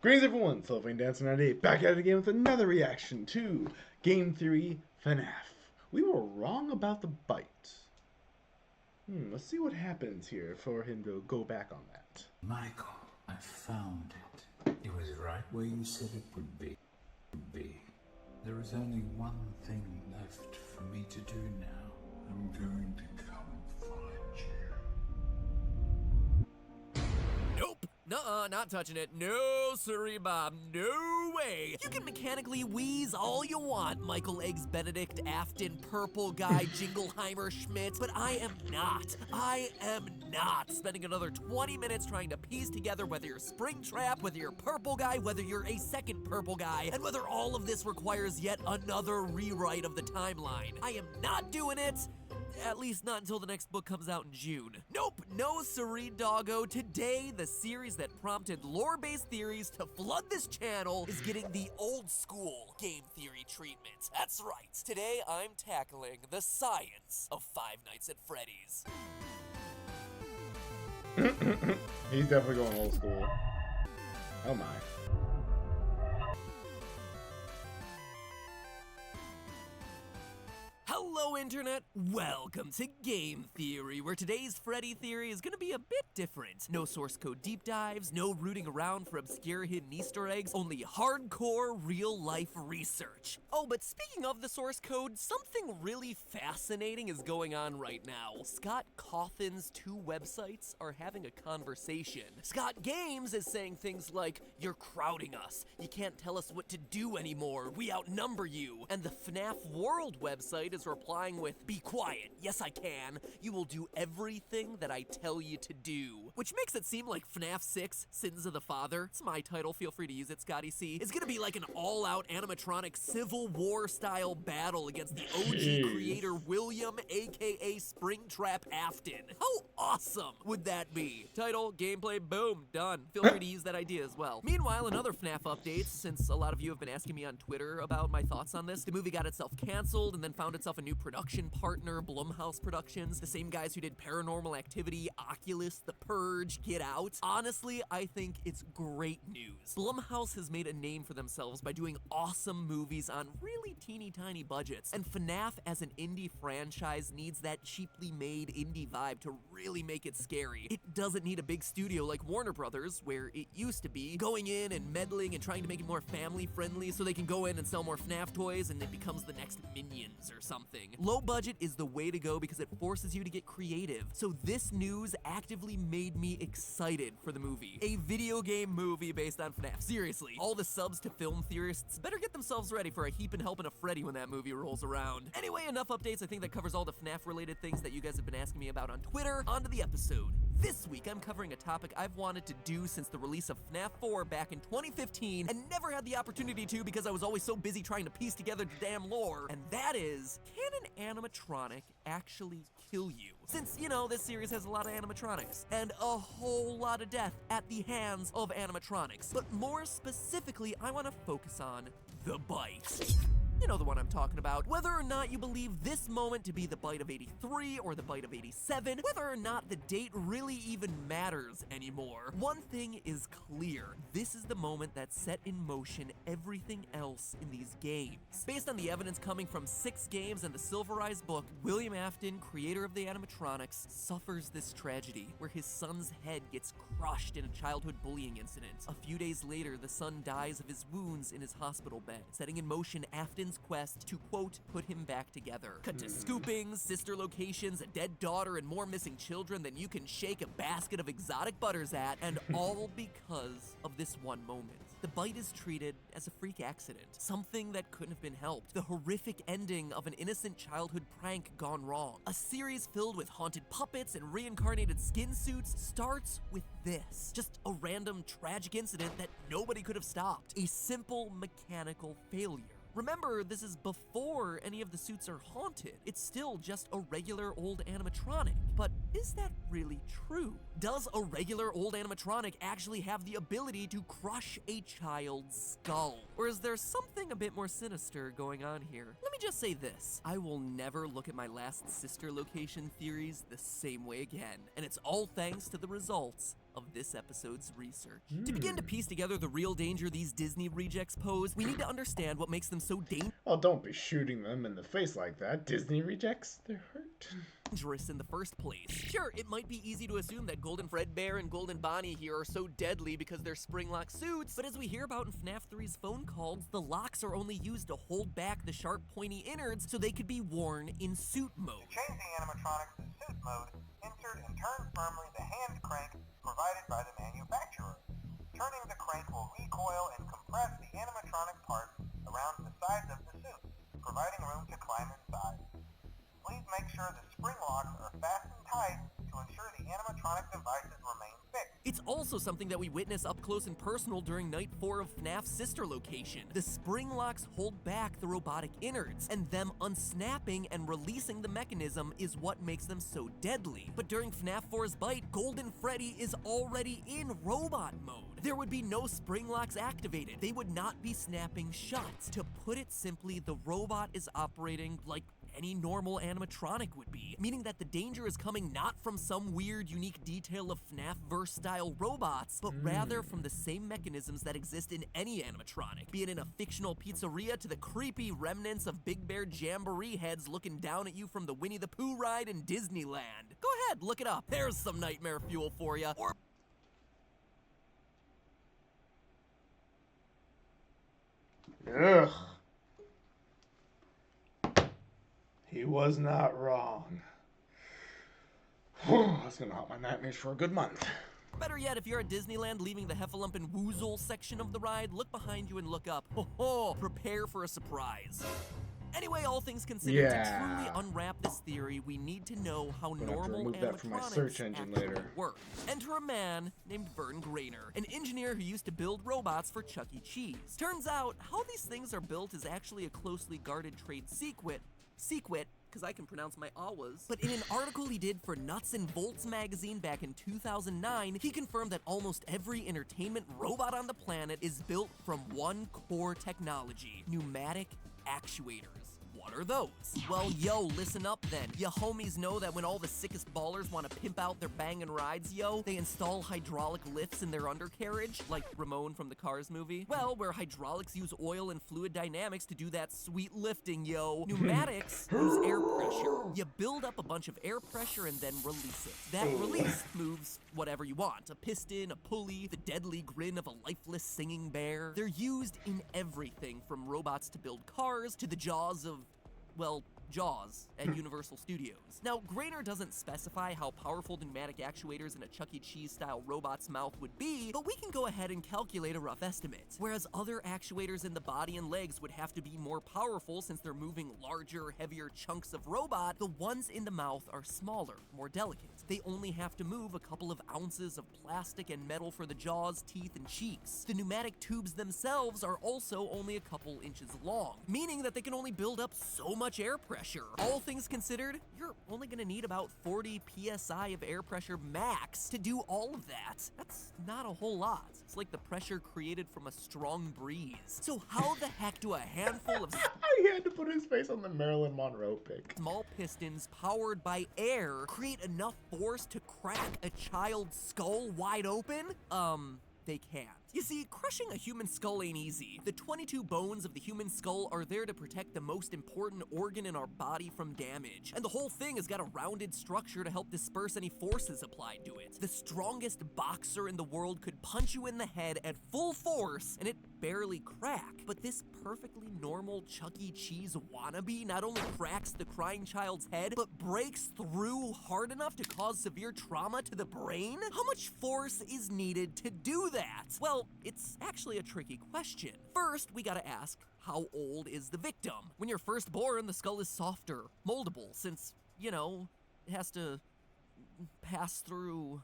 Greetings everyone, Celebrating Dancing 98, back at it again with another reaction to Game Theory FNAF. We were wrong about the bite. Let's see what happens here for him to go back on that. Michael, I found it. It was right where you said it would be. There is only one thing left for me to do now. I'm going to come find you. Nope. Nuh-uh, not touching it. No, sirree, Bob. No way. You can mechanically wheeze all you want, Michael Eggs Benedict, Afton, Purple Guy, Jingleheimer, Schmidt, but I am not spending another 20 minutes trying to piece together whether you're Springtrap, whether you're Purple Guy, whether you're a second Purple Guy, and whether all of this requires yet another rewrite of the timeline. I am not doing it. At least not until the next book comes out in June. Nope, no siree doggo. Today, the series that prompted lore-based theories to flood this channel is getting the old school game theory treatment. That's right. Today, I'm tackling the science of Five Nights at Freddy's. He's definitely going old school. Oh my. Hello, Internet! Welcome to Game Theory, where today's Freddy theory is gonna be a bit different. No source code deep dives, no rooting around for obscure hidden Easter eggs, only hardcore real-life research. Oh, but speaking of the source code, something really fascinating is going on right now. Scott Cawthon's two websites are having a conversation. Scott Games is saying things like, "You're crowding us. You can't tell us what to do anymore. We outnumber you." And the FNAF World website is replying with, "Be quiet. Yes, I can. You will do everything that I tell you to do." Which makes it seem like FNAF 6, Sins of the Father, it's my title, feel free to use it, Scotty C, is gonna be like an all-out animatronic Civil War-style battle against the OG creator William, aka Springtrap Afton. How awesome would that be? Title, gameplay, boom, done. Feel free to use that idea as well. Meanwhile, in other FNAF updates, since a lot of you have been asking me on Twitter about my thoughts on this, the movie got itself canceled and then found itself a new production partner, Blumhouse Productions, the same guys who did Paranormal Activity, Oculus, The Purge, Get Out. Honestly, I think it's great news. Blumhouse has made a name for themselves by doing awesome movies on really teeny tiny budgets, and FNAF as an indie franchise needs that cheaply made indie vibe to really make it scary. It doesn't need a big studio like Warner Brothers, where it used to be, going in and meddling and trying to make it more family friendly so they can go in and sell more FNAF toys and it becomes the next Minions or something. Low budget is the way to go because it forces you to get creative. So this news actively made me excited for the movie. A video game movie based on FNAF. Seriously, all the subs to film theorists better get themselves ready for a heapin' helpin' of Freddy when that movie rolls around. Anyway, enough updates. I think that covers all the FNAF related things that you guys have been asking me about on Twitter. On to the episode. This week, I'm covering a topic I've wanted to do since the release of FNAF 4 back in 2015 and never had the opportunity to because I was always so busy trying to piece together the damn lore, and that is, can an animatronic actually kill you? Since, you know, this series has a lot of animatronics and a whole lot of death at the hands of animatronics. But more specifically, I want to focus on the bite. You know the one I'm talking about. Whether or not you believe this moment to be the bite of 83 or the bite of 87, whether or not the date really even matters anymore, one thing is clear. This is the moment that set in motion everything else in these games. Based on the evidence coming from 6 games and the Silver Eyes book, William Afton, creator of the animatronics, suffers this tragedy where his son's head gets crushed in a childhood bullying incident. A few days later, the son dies of his wounds in his hospital bed, setting in motion Afton's quest to, quote, put him back together. Cut to scoopings, sister locations, a dead daughter, and more missing children than you can shake a basket of exotic butters at, and all because of this one moment. The bite is treated as a freak accident, something that couldn't have been helped. The horrific ending of an innocent childhood prank gone wrong. A series filled with haunted puppets and reincarnated skin suits starts with this. Just a random tragic incident that nobody could have stopped. A simple mechanical failure. Remember, this is before any of the suits are haunted. It's still just a regular old animatronic. But is that really true? Does a regular old animatronic actually have the ability to crush a child's skull? Or is there something a bit more sinister going on here? Let me just say this. I will never look at my last sister location theories the same way again. And it's all thanks to the results of this episode's research. To begin to piece together the real danger these Disney rejects pose, we need to understand what makes them so Oh, don't be shooting them in the face like that. Disney rejects, they're hurt. Dangerous in the first place. Sure, it might be easy to assume that Golden Fredbear and Golden Bonnie here are so deadly because they're spring-lock suits, but as we hear about in FNAF 3's phone calls, the locks are only used to hold back the sharp, pointy innards so they could be worn in suit mode. To change the animatronics to suit mode, insert and turn firmly the hand crank provided by the manufacturer. Turning the crank will recoil and compress the animatronic parts around the sides of the suit, providing room to climb inside. Please make sure the spring locks are fastened tight to ensure the animatronic devices remain fixed. It's also something that we witness up close and personal during Night 4 of FNAF's sister location. The spring locks hold back the robotic innards, and them unsnapping and releasing the mechanism is what makes them so deadly. But during FNAF 4's Bite, Golden Freddy is already in robot mode. There would be no spring locks activated. They would not be snapping shut. To put it simply, the robot is operating like any normal animatronic would be, meaning that the danger is coming not from some weird, unique detail of FNAF-verse-style robots, but rather from the same mechanisms that exist in any animatronic, be it in a fictional pizzeria to the creepy remnants of Big Bear Jamboree heads looking down at you from the Winnie the Pooh ride in Disneyland. Go ahead, look it up. There's some nightmare fuel for you. Or Ugh. He was not wrong. That's gonna haunt my nightmares for a good month. better yet, if you're at Disneyland leaving the Heffalump and Woozle section of the ride, look behind you and look up. Ho ho! Prepare for a surprise. Anyway, all things considered, to truly unwrap this theory, we need to know how normal animatronics actually work. Enter a man named Vern Grainer, an engineer who used to build robots for Chuck E. Cheese. Turns out, how these things are built is actually a closely guarded trade secret, because I can pronounce my awas. But in an article he did for Nuts and Bolts magazine back in 2009, he confirmed that almost every entertainment robot on the planet is built from one core technology: pneumatic actuators. What are those? Well, yo, listen up then. Ya homies know that when all the sickest ballers want to pimp out their bangin' rides, yo, they install hydraulic lifts in their undercarriage, like Ramon from the Cars movie? Well, where hydraulics use oil and fluid dynamics to do that sweet lifting, yo, pneumatics use air pressure. You build up a bunch of air pressure and then release it. That release moves whatever you want: a piston, a pulley, the deadly grin of a lifeless singing bear. They're used in everything from robots to build cars to the jaws of, well, Jaws at Universal Studios. Now, Grainer doesn't specify how powerful pneumatic actuators in a Chuck E. Cheese style robot's mouth would be, but we can go ahead and calculate a rough estimate. Whereas other actuators in the body and legs would have to be more powerful since they're moving larger, heavier chunks of robot, the ones in the mouth are smaller, more delicate. They only have to move a couple of ounces of plastic and metal for the jaws, teeth, and cheeks. The pneumatic tubes themselves are also only a couple inches long, meaning that they can only build up so much air pressure. All things considered, you're only gonna need about 40 psi of air pressure max to do all of that. That's not a whole lot. It's like the pressure created from a strong breeze. So how the heck do a handful of he had to put his face on the Marilyn Monroe pic. Small pistons powered by air create enough force to crack a child's skull wide open? They can't. You see, crushing a human skull ain't easy. The 22 bones of the human skull are there to protect the most important organ in our body from damage, and the whole thing has got a rounded structure to help disperse any forces applied to it. The strongest boxer in the world could punch you in the head at full force, and it barely crack. But this perfectly normal Chuck E. Cheese wannabe not only cracks the crying child's head, but breaks through hard enough to cause severe trauma to the brain? How much force is needed to do that? Well, it's actually a tricky question. First, we gotta ask, how old is the victim? When you're first born, the skull is softer, moldable, since, you know, it has to pass through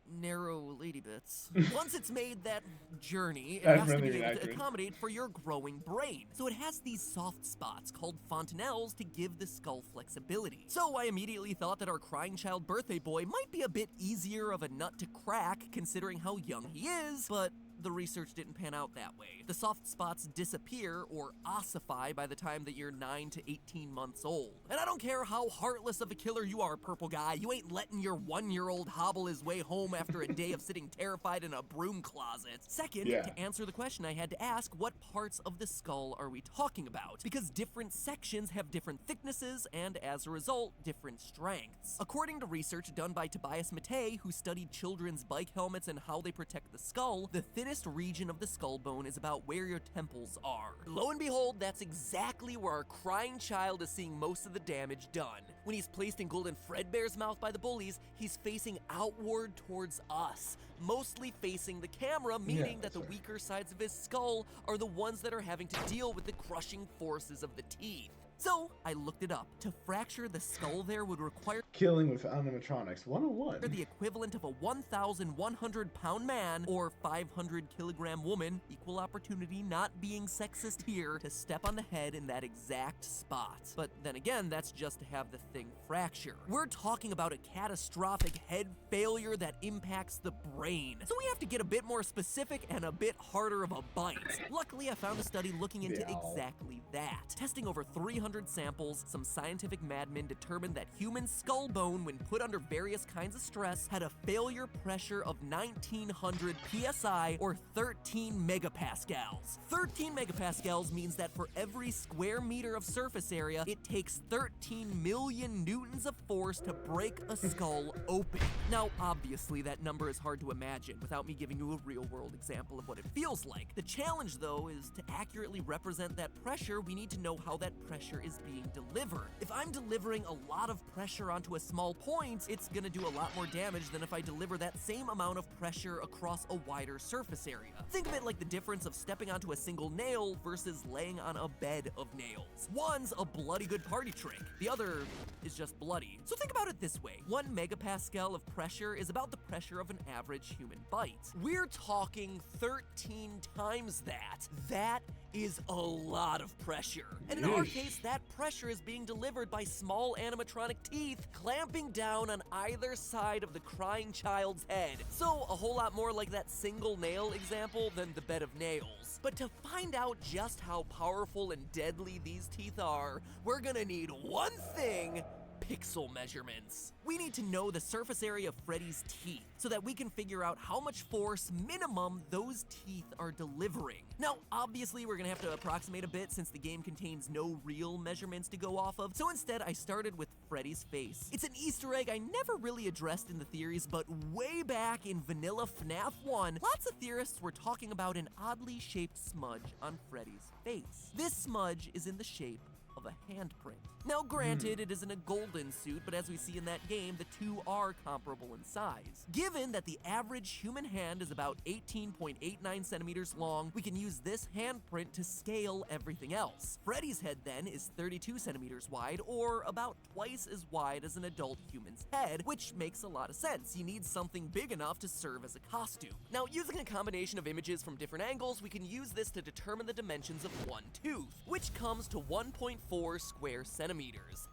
narrow lady bits. Once it's made that journey, it That's has to really be able to inaccurate. accommodate for your growing brain. So it has these soft spots called fontanelles to give the skull flexibility. So I immediately thought that our crying child birthday boy might be a bit easier of a nut to crack considering how young he is, but the research didn't pan out that way. The soft spots disappear or ossify by the time that you're 9 to 18 months old. And I don't care how heartless of a killer you are, purple guy, you ain't letting your 1-year-old hobble his way home after a day of sitting terrified in a broom closet. Second, Yeah. to answer the question I had to ask, what parts of the skull are we talking about? Because different sections have different thicknesses and, as a result, different strengths. According to research done by Tobias Matei, who studied children's bike helmets and how they protect the skull, the thinnest region of the skull bone is about where your temples are. Lo and behold, that's exactly where our crying child is seeing most of the damage done. When he's placed in Golden Fredbear's mouth by the bullies, he's facing outward towards us, mostly facing the camera, meaning that the weaker sides of his skull are the ones that are having to deal with the crushing forces of the teeth. So, I looked it up. To fracture the skull there would require Killing with animatronics 101. the equivalent of a 1,100-pound man or 500-kilogram woman, equal opportunity, not being sexist here, to step on the head in that exact spot. But then again, that's just to have the thing fracture. We're talking about a catastrophic head failure that impacts the brain. So we have to get a bit more specific and a bit harder of a bite. Luckily, I found a study looking into exactly that. Testing over 300 samples, some scientific madmen determined that human skull bone, when put under various kinds of stress, had a failure pressure of 1900 psi or 13 megapascals. 13 megapascals means that for every square meter of surface area, it takes 13 million newtons of force to break a skull open. Now, obviously, that number is hard to imagine without me giving you a real-world example of what it feels like. The challenge, though, is to accurately represent that pressure, we need to know how that pressure is being delivered. If I'm delivering a lot of pressure onto a small point, it's gonna do a lot more damage than if I deliver that same amount of pressure across a wider surface area. Think of it like the difference of stepping onto a single nail versus laying on a bed of nails. One's a bloody good party trick, the other is just bloody. So think about it this way. 1 megapascal of pressure is about the pressure of an average human bite. We're talking 13 times that. That is a lot of pressure. And in our case, that pressure is being delivered by small animatronic teeth clamping down on either side of the crying child's head. So a whole lot more like that single nail example than the bed of nails. But to find out just how powerful and deadly these teeth are, we're gonna need one thing: pixel measurements. We need to know the surface area of Freddy's teeth so that we can figure out how much force minimum those teeth are delivering. Now, obviously, we're gonna have to approximate a bit since the game contains no real measurements to go off of, so instead I started with Freddy's face. It's an Easter egg I never really addressed in the theories, but way back in vanilla FNAF 1, lots of theorists were talking about an oddly shaped smudge on Freddy's face. This smudge is in the shape of a handprint. Now granted, it isn't a golden suit, but as we see in that game, the two are comparable in size. Given that the average human hand is about 18.89 centimeters long, we can use this handprint to scale everything else. Freddy's head then is 32 centimeters wide, or about twice as wide as an adult human's head, which makes a lot of sense. You need something big enough to serve as a costume. Now, using a combination of images from different angles, we can use this to determine the dimensions of one tooth, which comes to 1.4 square centimeters.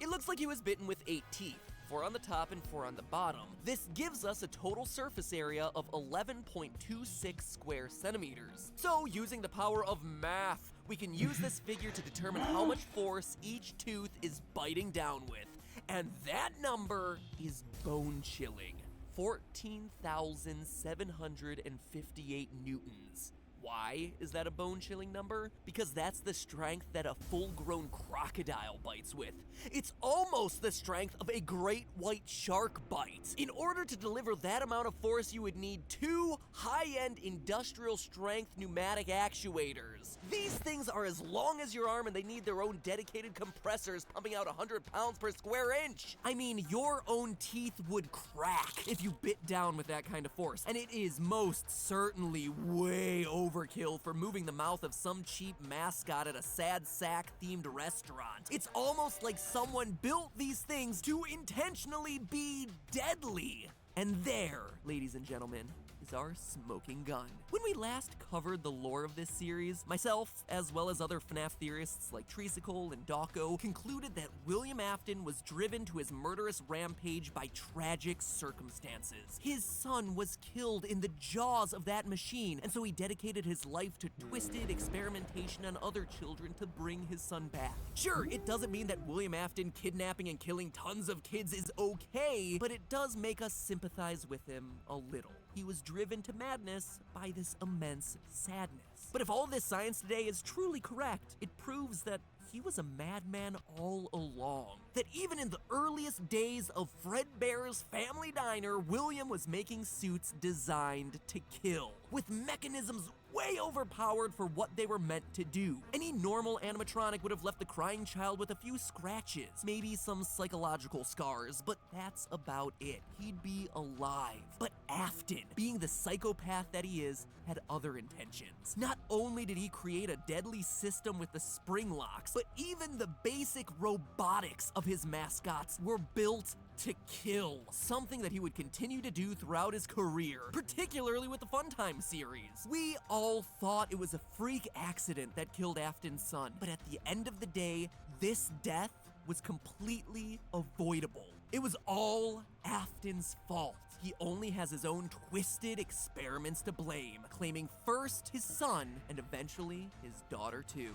It looks like he was bitten with 8 teeth, 4 on the top and 4 on the bottom. This gives us a total surface area of 11.26 square centimeters. So, using the power of math, we can use this figure to determine how much force each tooth is biting down with. And that number is bone-chilling. 14,758 newtons. Why is that a bone-chilling number? Because that's the strength that a full-grown crocodile bites with. It's almost the strength of a great white shark bite. In order to deliver that amount of force, you would need 2 high-end industrial-strength pneumatic actuators. These things are as long as your arm, and they need their own dedicated compressors pumping out 100 pounds per square inch. I mean, your own teeth would crack if you bit down with that kind of force, and it is most certainly way overkill for moving the mouth of some cheap mascot at a sad sack themed restaurant. It's almost like someone built these things to intentionally be deadly. And there, ladies and gentlemen, is our smoking gun. When we last covered the lore of this series, myself, as well as other FNAF theorists like Treacicle and Dawko, concluded that William Afton was driven to his murderous rampage by tragic circumstances. His son was killed in the jaws of that machine, and so he dedicated his life to twisted experimentation on other children to bring his son back. Sure, it doesn't mean that William Afton kidnapping and killing tons of kids is okay, but it does make us sympathize with him a little. He was driven to madness by this immense sadness. But if all this science today is truly correct, it proves that he was a madman all along. That even in the earliest days of Fredbear's Family Diner, William was making suits designed to kill, with mechanisms way overpowered for what they were meant to do. Any normal animatronic would have left the crying child with a few scratches, maybe some psychological scars, but that's about it. He'd be alive. But Afton, being the psychopath that he is, had other intentions. Not only did he create a deadly system with the spring locks, but even the basic robotics of his mascots were built to kill, something that he would continue to do throughout his career, particularly with the Funtime series. We all thought it was a freak accident that killed Afton's son, but at the end of the day, this death was completely avoidable. It was all Afton's fault. He only has his own twisted experiments to blame, claiming first his son and eventually his daughter too.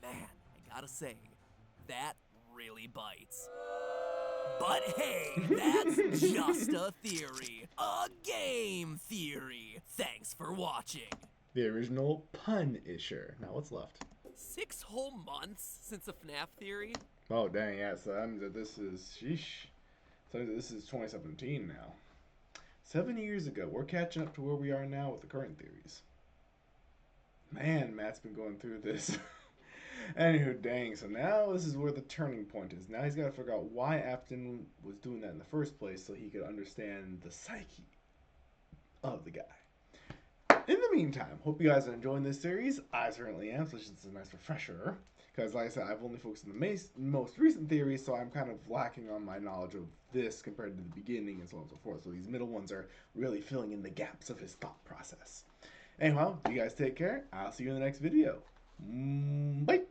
Man, I gotta say, that really bites. But hey, that's just a theory. A game theory. Thanks for watching. The original pun-isher. Now what's left? 6 whole months since a FNAF theory? Oh dang, yeah, so that means that this is, sheesh. So this is 2017 now. 7 years ago, we're catching up to where we are now with the current theories. Man, Matt's been going through this. Anywho, dang, so now this is where the turning point is. Now he's got to figure out why Afton was doing that in the first place so he could understand the psyche of the guy. In the meantime, hope you guys are enjoying this series. I certainly am, so it's just a nice refresher. Because like I said, I've only focused on the most recent theories, so I'm kind of lacking on my knowledge of this compared to the beginning and so on and so forth. So these middle ones are really filling in the gaps of his thought process. Anyhow, you guys take care. I'll see you in the next video. Bye!